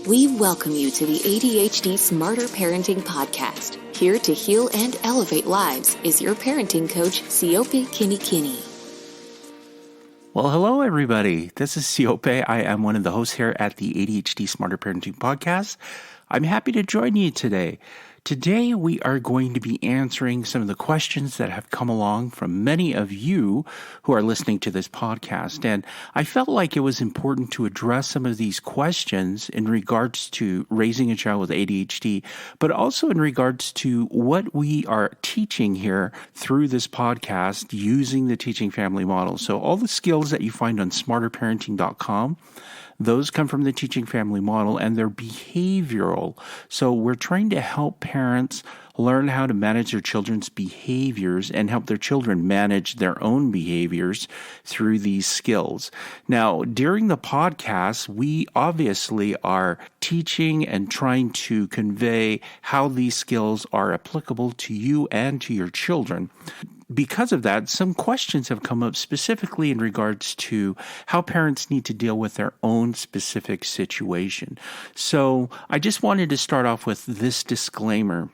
We welcome you to the ADHD Smarter Parenting Podcast. Here to heal and elevate lives is your parenting coach, Siope Kinney. Well, hello, everybody. This is Siope. I am one of the hosts here at the ADHD Smarter Parenting Podcast. I'm happy to join you today. Today, we are going to be answering some of the questions that have come along from many of you who are listening to this podcast. And I felt like it was important to address some of these questions in regards to raising a child with ADHD, but also in regards to what we are teaching here through this podcast using the teaching family model. So all the skills that you find on smarterparenting.com, those come from the teaching family model, and they're behavioral. So we're trying to help parents learn how to manage their children's behaviors and help their children manage their own behaviors through these skills. Now, during the podcast, we obviously are teaching and trying to convey how these skills are applicable to you and to your children. Because of that, some questions have come up specifically in regards to how parents need to deal with their own specific situation. So I just wanted to start off with this disclaimer.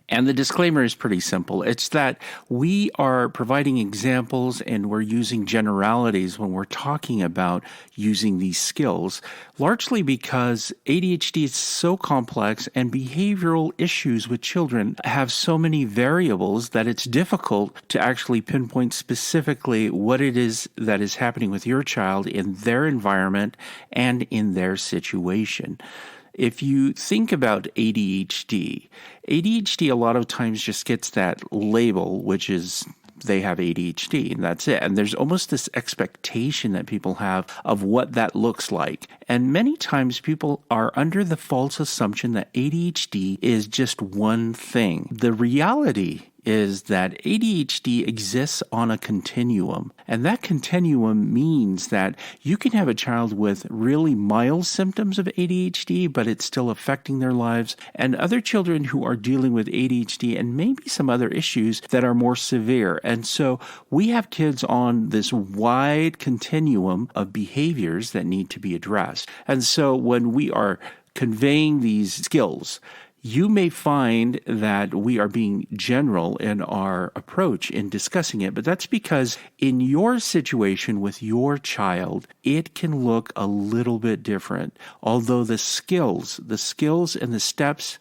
And the disclaimer is pretty simple. It's that we are providing examples and we're using generalities when we're talking about using these skills, largely because ADHD is so complex and behavioral issues with children have so many variables that it's difficult to actually pinpoint specifically what it is that is happening with your child in their environment and in their situation. If you think about ADHD a lot of times just gets that label, which is they have ADHD, and that's it. And there's almost this expectation that people have of what that looks like. And many times people are under the false assumption that ADHD is just one thing. The reality is that ADHD exists on a continuum. And that continuum means that you can have a child with really mild symptoms of ADHD, but it's still affecting their lives, and other children who are dealing with ADHD and maybe some other issues that are more severe. And so we have kids on this wide continuum of behaviors that need to be addressed. And so when we are conveying these skills, you may find that we are being general in our approach in discussing it, but that's because in your situation with your child, it can look a little bit different, although the skills and the steps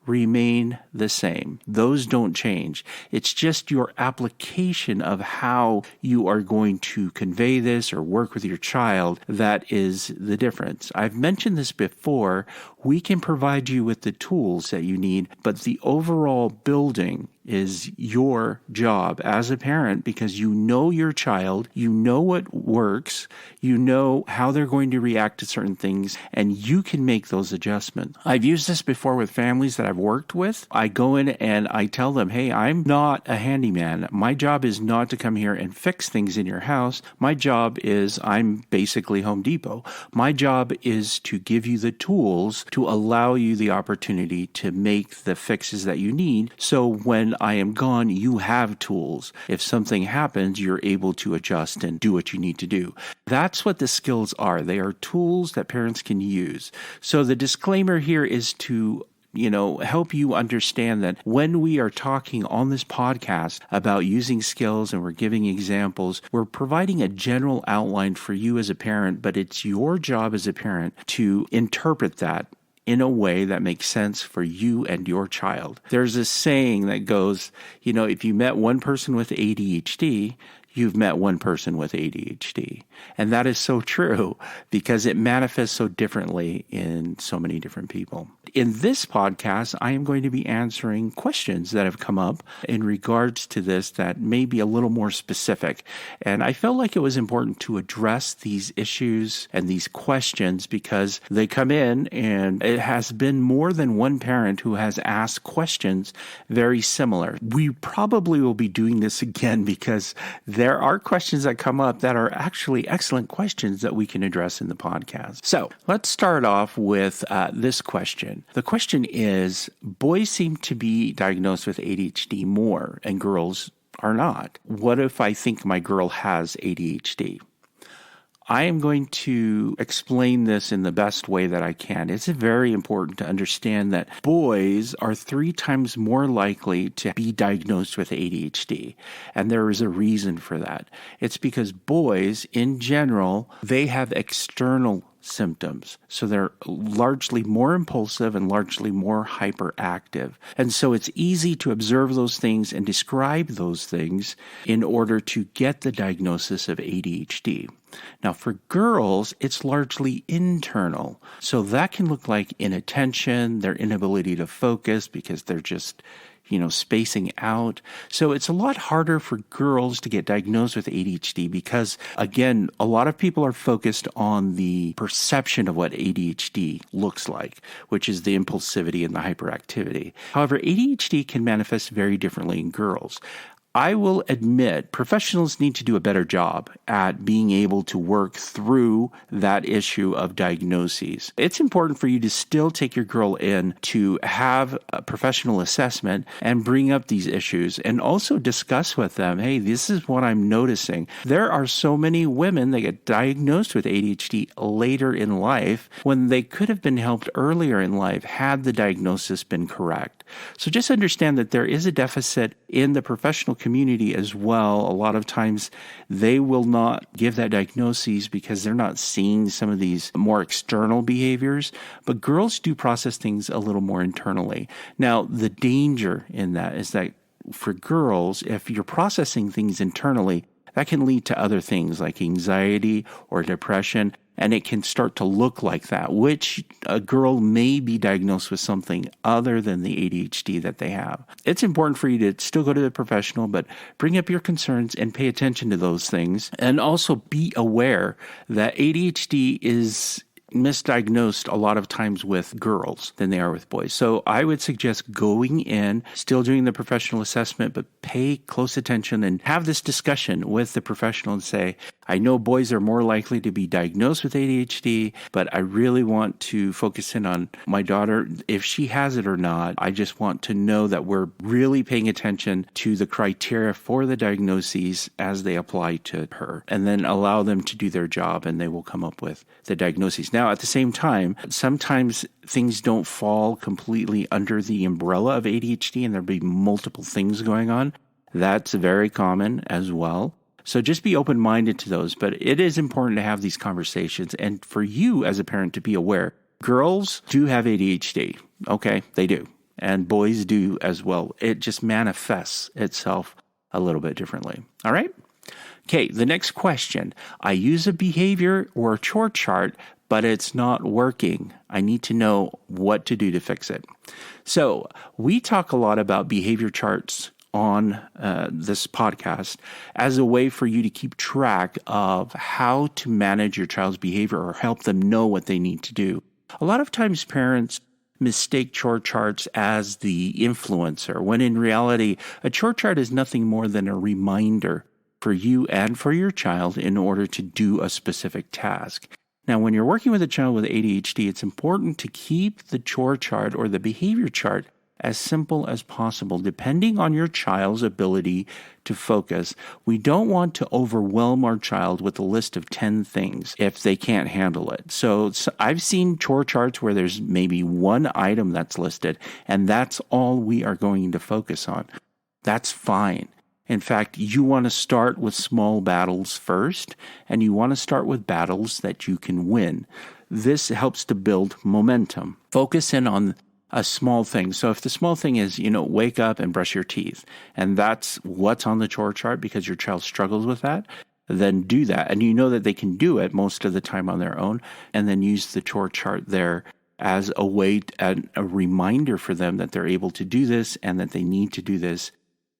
remain the same. Those don't change. It's just your application of how you are going to convey this or work with your child that is the difference. I've mentioned this before. We can provide you with the tools that you need, but the overall building is your job as a parent because you know your child, you know what works, you know how they're going to react to certain things, and you can make those adjustments. I've used this before with families that I've worked with. I go in and I tell them, hey, I'm not a handyman. My job is not to come here and fix things in your house. My job is I'm basically Home Depot. My job is to give you the tools to allow you the opportunity to make the fixes that you need. So when I am gone, you have tools. If something happens, you're able to adjust and do what you need to do. That's what the skills are. They are tools that parents can use. So the disclaimer here is to help you understand that when we are talking on this podcast about using skills and we're giving examples, we're providing a general outline for you as a parent, but it's your job as a parent to interpret that in a way that makes sense for you and your child. There's a saying that goes, if you met one person with ADHD, you've met one person with ADHD. And that is so true because it manifests so differently in so many different people. In this podcast, I am going to be answering questions that have come up in regards to this that may be a little more specific. And I felt like it was important to address these issues and these questions because they come in and it has been more than one parent who has asked questions very similar. We probably will be doing this again because there are questions that come up that are actually excellent questions that we can address in the podcast. So let's start off with this question. The question is, boys seem to be diagnosed with ADHD more and girls are not. What if I think my girl has ADHD? I am going to explain this in the best way that I can. It's very important to understand that boys are 3 times more likely to be diagnosed with ADHD. And there is a reason for that. It's because boys, in general, they have external symptoms. So they're largely more impulsive and largely more hyperactive. And so it's easy to observe those things and describe those things in order to get the diagnosis of ADHD. Now, for girls, it's largely internal. So that can look like inattention, their inability to focus because they're just spacing out. So it's a lot harder for girls to get diagnosed with ADHD because, again, a lot of people are focused on the perception of what ADHD looks like, which is the impulsivity and the hyperactivity. However, ADHD can manifest very differently in girls. I will admit professionals need to do a better job at being able to work through that issue of diagnoses. It's important for you to still take your girl in to have a professional assessment and bring up these issues and also discuss with them, hey, this is what I'm noticing. There are so many women that get diagnosed with ADHD later in life when they could have been helped earlier in life had the diagnosis been correct. So just understand that there is a deficit in the professional community as well. A lot of times they will not give that diagnosis because they're not seeing some of these more external behaviors, but girls do process things a little more internally. Now, the danger in that is that for girls, if you're processing things internally, that can lead to other things like anxiety or depression, and it can start to look like that, which a girl may be diagnosed with something other than the ADHD that they have. It's important for you to still go to the professional, but bring up your concerns and pay attention to those things. And also be aware that ADHD is misdiagnosed a lot of times with girls than they are with boys. So I would suggest going in, still doing the professional assessment, but pay close attention and have this discussion with the professional and say, I know boys are more likely to be diagnosed with ADHD, but I really want to focus in on my daughter. If she has it or not, I just want to know that we're really paying attention to the criteria for the diagnoses as they apply to her, and then allow them to do their job and they will come up with the diagnoses. Now, at the same time, sometimes things don't fall completely under the umbrella of ADHD and there'll be multiple things going on. That's very common as well. So just be open-minded to those, but it is important to have these conversations and for you as a parent to be aware. Girls do have ADHD. Okay, they do. And boys do as well. It just manifests itself a little bit differently. All right? Okay, the next question. I use a behavior or a chore chart, but it's not working. I need to know what to do to fix it. So we talk a lot about behavior charts on this podcast as a way for you to keep track of how to manage your child's behavior or help them know what they need to do. A lot of times parents mistake chore charts as the influencer, when in reality, a chore chart is nothing more than a reminder for you and for your child in order to do a specific task. Now, when you're working with a child with ADHD, it's important to keep the chore chart or the behavior chart as simple as possible, depending on your child's ability to focus. We don't want to overwhelm our child with a list of 10 things if they can't handle it. So I've seen chore charts where there's maybe one item that's listed, and that's all we are going to focus on. That's fine. In fact, you want to start with small battles first, and you want to start with battles that you can win. This helps to build momentum. Focus in on a small thing. So if the small thing is, wake up and brush your teeth, and that's what's on the chore chart because your child struggles with that, then do that. And you know that they can do it most of the time on their own, and then use the chore chart there as a way, and a reminder for them that they're able to do this and that they need to do this.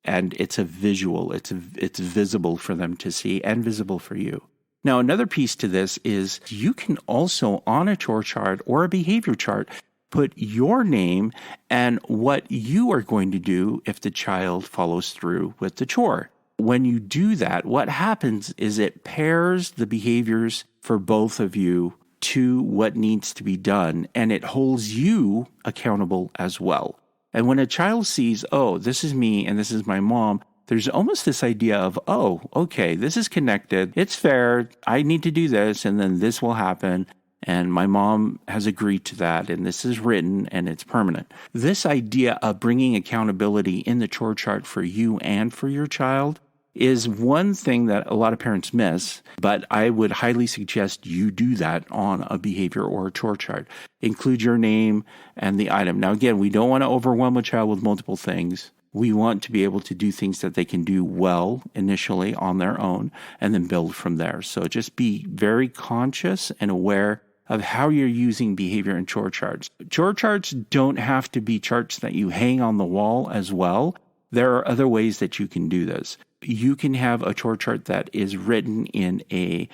And it's a visual, it's visible for them to see and visible for you. Now, another piece to this is you can also, on a chore chart or a behavior chart, put your name and what you are going to do if the child follows through with the chore. When you do that, what happens is it pairs the behaviors for both of you to what needs to be done, and it holds you accountable as well. And when a child sees, oh, this is me and this is my mom, there's almost this idea of, oh, okay, this is connected. It's fair. I need to do this, and then this will happen. And my mom has agreed to that, and this is written, and it's permanent. This idea of bringing accountability in the chore chart for you and for your child is one thing that a lot of parents miss, but I would highly suggest you do that on a behavior or a chore chart. Include your name and the item. Now, again, we don't want to overwhelm a child with multiple things. We want to be able to do things that they can do well initially on their own and then build from there. So just be very conscious and aware of how you're using behavior and chore charts. Chore charts don't have to be charts that you hang on the wall as well. There are other ways that you can do this. You can have a chore chart that is written in a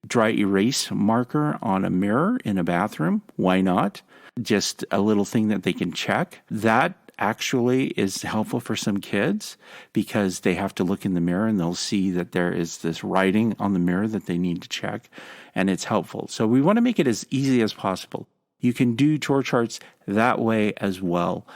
dry erase marker on a mirror in a bathroom. Why not? Just a little thing that they can check. That actually is helpful for some kids because they have to look in the mirror and they'll see that there is this writing on the mirror that they need to check, and it's helpful. So we want to make it as easy as possible. You can do chore charts that way as well.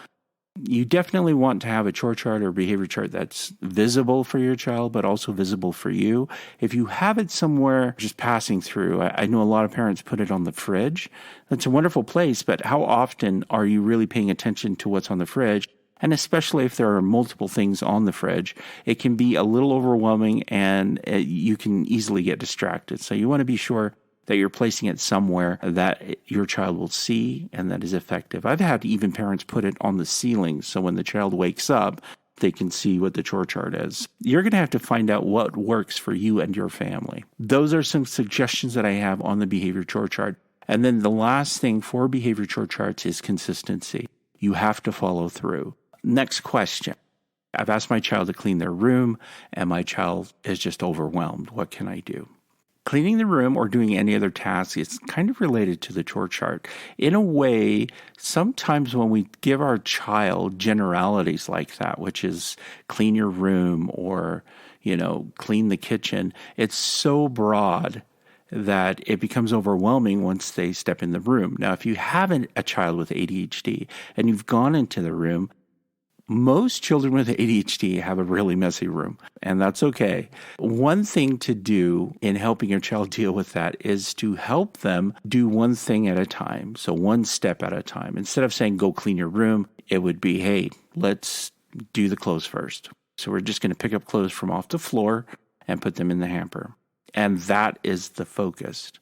You definitely want to have a chore chart or behavior chart that's visible for your child, but also visible for you. If you have it somewhere just passing through, I know a lot of parents put it on the fridge. That's a wonderful place, but how often are you really paying attention to what's on the fridge? And especially if there are multiple things on the fridge, it can be a little overwhelming and you can easily get distracted. So you want to be sure that you're placing it somewhere that your child will see and that is effective. I've had even parents put it on the ceiling so when the child wakes up, they can see what the chore chart is. You're going to have to find out what works for you and your family. Those are some suggestions that I have on the behavior chore chart. And then the last thing for behavior chore charts is consistency. You have to follow through. Next question. I've asked my child to clean their room and my child is just overwhelmed. What can I do? Cleaning the room or doing any other task is kind of related to the chore chart. In a way, sometimes when we give our child generalities like that, which is clean your room or, clean the kitchen, it's so broad that it becomes overwhelming once they step in the room. Now, if you have a child with ADHD and you've gone into the room, most children with ADHD have a really messy room, and that's okay. One thing to do in helping your child deal with that is to help them do one thing at a time, so one step at a time. Instead of saying, go clean your room, it would be, hey, let's do the clothes first. So we're just going to pick up clothes from off the floor and put them in the hamper. And that is the focus.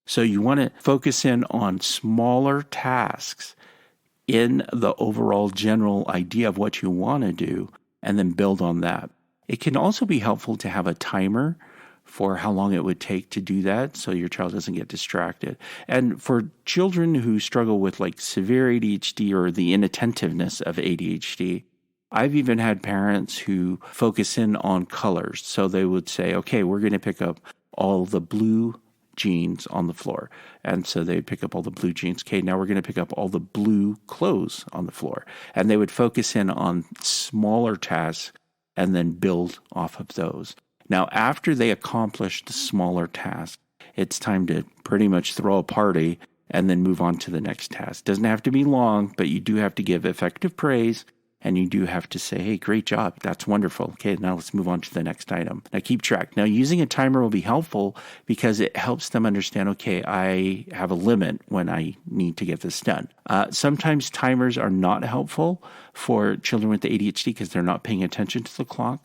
So you want to focus in on smaller tasks in the overall general idea of what you want to do, and then build on that. It can also be helpful to have a timer for how long it would take to do that so your child doesn't get distracted. And for children who struggle with like severe ADHD or the inattentiveness of ADHD, I've even had parents who focus in on colors. So they would say, okay, we're going to pick up all the blue jeans on the floor. And so they'd pick up all the blue jeans. Okay, now we're going to pick up all the blue clothes on the floor. And they would focus in on smaller tasks and then build off of those. Now, after they accomplish the smaller task, it's time to pretty much throw a party and then move on to the next task. Doesn't have to be long, but you do have to give effective praise. And you do have to say, hey, great job. That's wonderful. Okay, now let's move on to the next item. Now keep track. Now using a timer will be helpful because it helps them understand, okay, I have a limit when I need to get this done. Sometimes timers are not helpful for children with ADHD because they're not paying attention to the clock.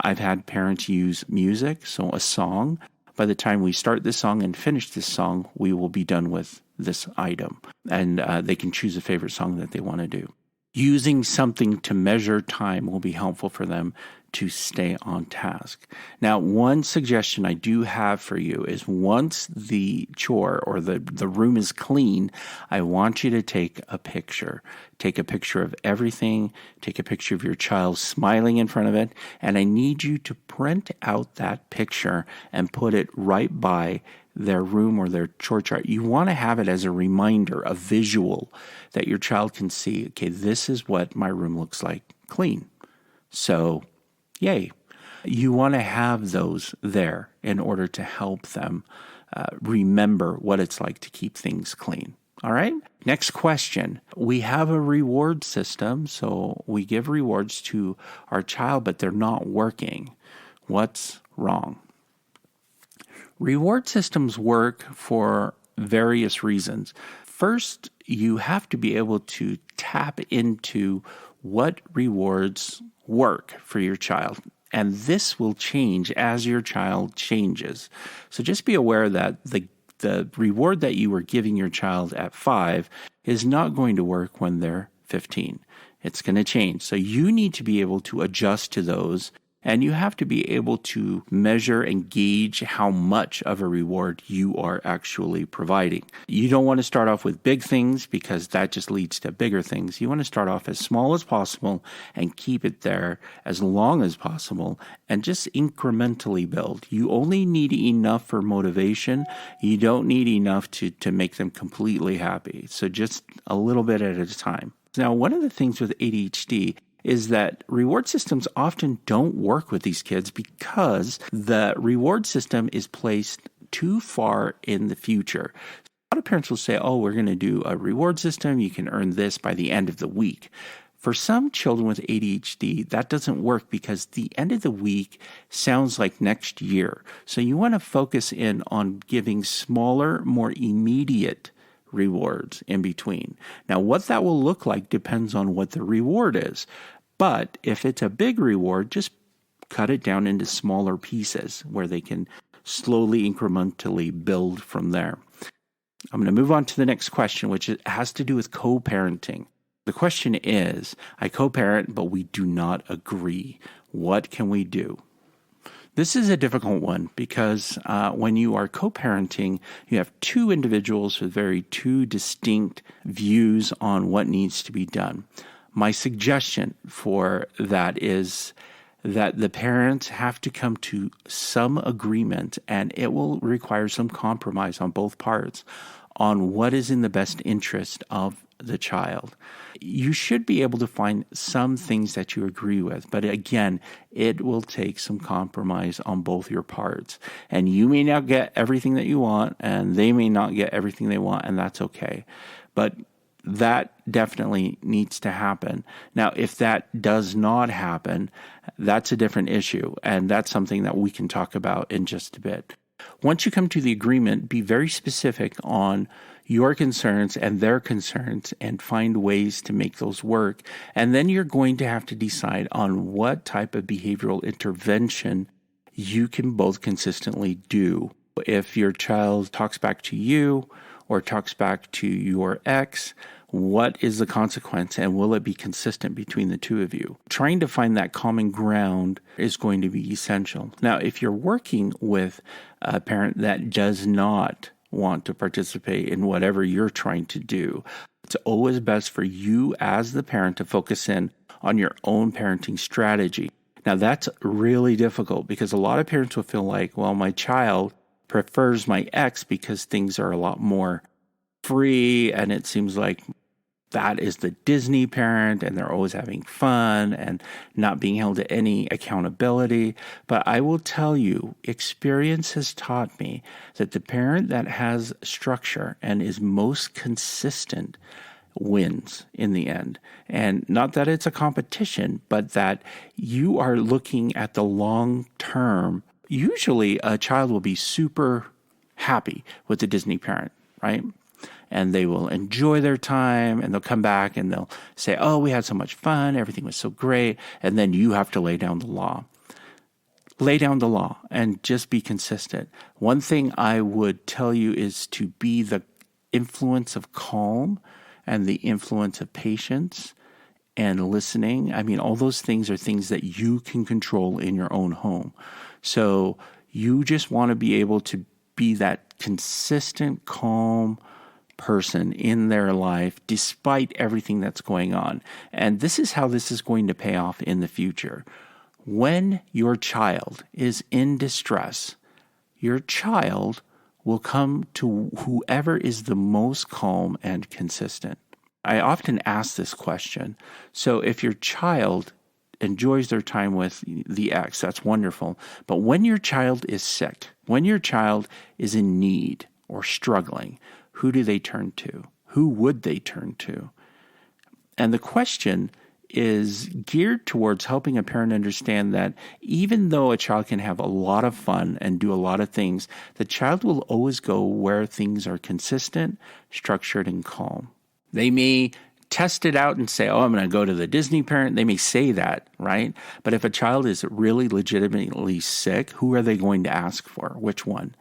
I've had parents use music, so a song. By the time we start this song and finish this song, we will be done with this item. And they can choose a favorite song that they want to do. Using something to measure time will be helpful for them to stay on task. Now, one suggestion I do have for you is once the chore or the room is clean, I want you to take a picture. Take a picture of everything. Take a picture of your child smiling in front of it. And I need you to print out that picture and put it right by their room or their chore chart. You want to have it as a reminder, a visual that your child can see, okay, this is what my room looks like clean. So, yay. You want to have those there in order to help them remember what it's like to keep things clean. All right. Next question. We have a reward system, so we give rewards to our child, but they're not working. What's wrong? Reward systems work for various reasons. First, you have to be able to tap into what rewards work for your child. And this will change as your child changes. So just be aware that the reward that you were giving your child at 5 is not going to work when they're 15. It's going to change. So you need to be able to adjust to those, and you have to be able to measure and gauge how much of a reward you are actually providing. You don't want to start off with big things because that just leads to bigger things. You want to start off as small as possible and keep it there as long as possible and just incrementally build. You only need enough for motivation. You don't need enough to make them completely happy. So just a little bit at a time. Now, one of the things with ADHD is that reward systems often don't work with these kids because the reward system is placed too far in the future. A lot of parents will say, oh, we're going to do a reward system. You can earn this by the end of the week. For some children with ADHD, that doesn't work because the end of the week sounds like next year. So you want to focus in on giving smaller, more immediate rewards in between. Now, what that will look like depends on what the reward is. But if it's a big reward, just cut it down into smaller pieces where they can slowly, incrementally build from there. I'm going to move on to the next question, which has to do with co-parenting. The question is, I co-parent, but we do not agree. What can we do? This is a difficult one because when you are co-parenting, you have two individuals with two distinct views on what needs to be done. My suggestion for that is that the parents have to come to some agreement, and it will require some compromise on both parts on what is in the best interest of the child. You should be able to find some things that you agree with, but again, it will take some compromise on both your parts. And you may not get everything that you want, and they may not get everything they want, and that's okay. But that definitely needs to happen. Now, if that does not happen, that's a different issue, and that's something that we can talk about in just a bit. Once you come to the agreement, be very specific on your concerns and their concerns and find ways to make those work. And then you're going to have to decide on what type of behavioral intervention you can both consistently do. If your child talks back to you or talks back to your ex, what is the consequence, and will it be consistent between the two of you? Trying to find that common ground is going to be essential. Now, if you're working with a parent that does not want to participate in whatever you're trying to do, it's always best for you as the parent to focus in on your own parenting strategy. Now, that's really difficult because a lot of parents will feel like, well, my child prefers my ex because things are a lot more free, and it seems like that is the Disney parent, and they're always having fun and not being held to any accountability. But I will tell you, experience has taught me that the parent that has structure and is most consistent wins in the end. And not that it's a competition, but that you are looking at the long term. Usually a child will be super happy with the Disney parent, right? And they will enjoy their time, and they'll come back and they'll say, oh, we had so much fun, everything was so great. And then you have to lay down the law. Lay down the law and just be consistent. One thing I would tell you is to be the influence of calm and the influence of patience and listening. I mean, all those things are things that you can control in your own home. So you just want to be able to be that consistent, calm person in their life despite everything that's going on. And this is how this is going to pay off in the future. When your child is in distress, your child will come to whoever is the most calm and consistent. I often ask this question. So if your child enjoys their time with the ex, that's wonderful. But when your child is sick, when your child is in need or struggling, who do they turn to? who would they turn to? And the question is geared towards helping a parent understand that even though a child can have a lot of fun and do a lot of things, the child will always go where things are consistent, structured, and calm. They may test it out and say, oh, I'm going to go to the Disney parent. They may say that, right? But if a child is really legitimately sick, who are they going to ask for? Which one?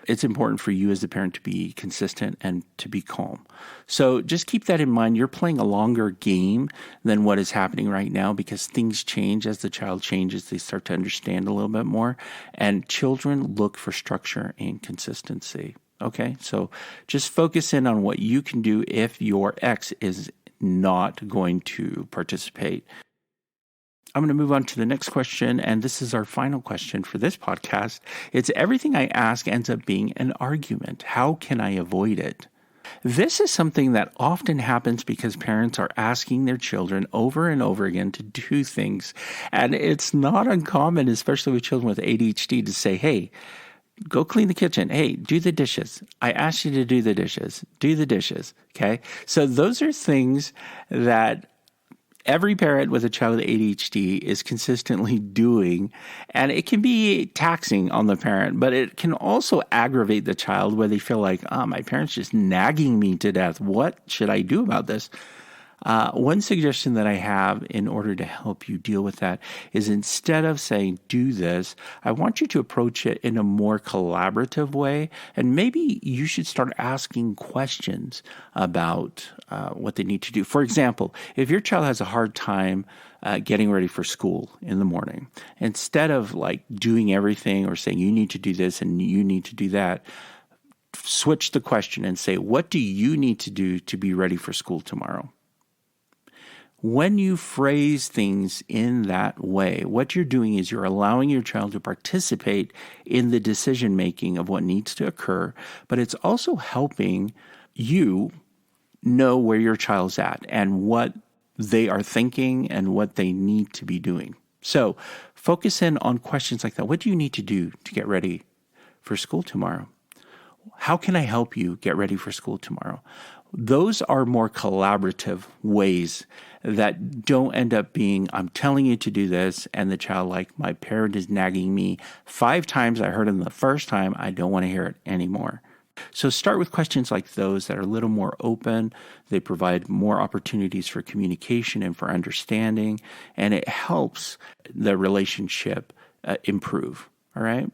It's important for you as the parent to be consistent and to be calm. So just keep that in mind. You're playing a longer game than what is happening right now because things change as the child changes. They start to understand a little bit more. And children look for structure and consistency. Okay, so just focus in on what you can do if your ex is not going to participate. I'm going to move on to the next question, and this is our final question for this podcast. It's everything I ask ends up being an argument. How can I avoid it? This is something that often happens because parents are asking their children over and over again to do things. And it's not uncommon, especially with children with ADHD, to say, hey, go clean the kitchen. Hey, do the dishes. I asked you to do the dishes. Do the dishes. Okay? So those are things that every parent with a child with ADHD is consistently doing, and it can be taxing on the parent, but it can also aggravate the child where they feel like, my parent's just nagging me to death. What should I do about this? One suggestion that I have in order to help you deal with that is instead of saying, do this, I want you to approach it in a more collaborative way. And maybe you should start asking questions about what they need to do. For example, if your child has a hard time getting ready for school in the morning, instead of like doing everything or saying you need to do this and you need to do that, switch the question and say, what do you need to do to be ready for school tomorrow? When you phrase things in that way, what you're doing is you're allowing your child to participate in the decision-making of what needs to occur, but it's also helping you know where your child's at and what they are thinking and what they need to be doing. So focus in on questions like that. What do you need to do to get ready for school tomorrow? How can I help you get ready for school tomorrow? Those are more collaborative ways that don't end up being, I'm telling you to do this, and the child like, my parent is nagging me 5 times. I heard him the first time. I don't want to hear it anymore. So start with questions like those that are a little more open. They provide more opportunities for communication and for understanding, and it helps the relationship improve. All right?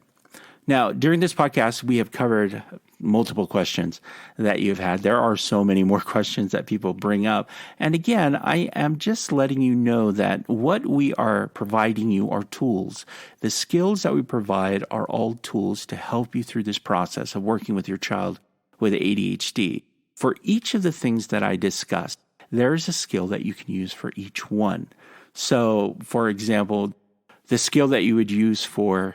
Now, during this podcast, we have covered multiple questions that you've had. There are so many more questions that people bring up. And again, I am just letting you know that what we are providing you are tools. The skills that we provide are all tools to help you through this process of working with your child with ADHD. For each of the things that I discussed, there is a skill that you can use for each one. So, for example, the skill that you would use for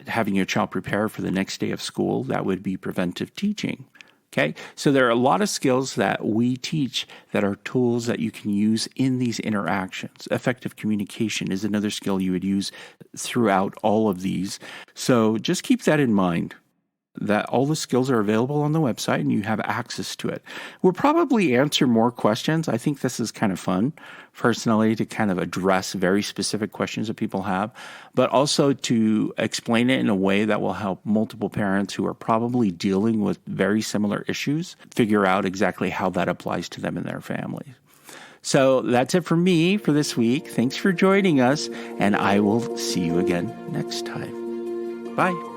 having your child prepare for the next day of school, that would be preventive teaching. Okay, so there are a lot of skills that we teach that are tools that you can use in these interactions. Effective communication is another skill you would use throughout all of these. So just keep that in mind, that all the skills are available on the website and you have access to it. We'll probably answer more questions. I think this is kind of fun, personally, to kind of address very specific questions that people have, but also to explain it in a way that will help multiple parents who are probably dealing with very similar issues figure out exactly how that applies to them and their families. So that's it for me for this week. Thanks for joining us, and I will see you again next time. Bye.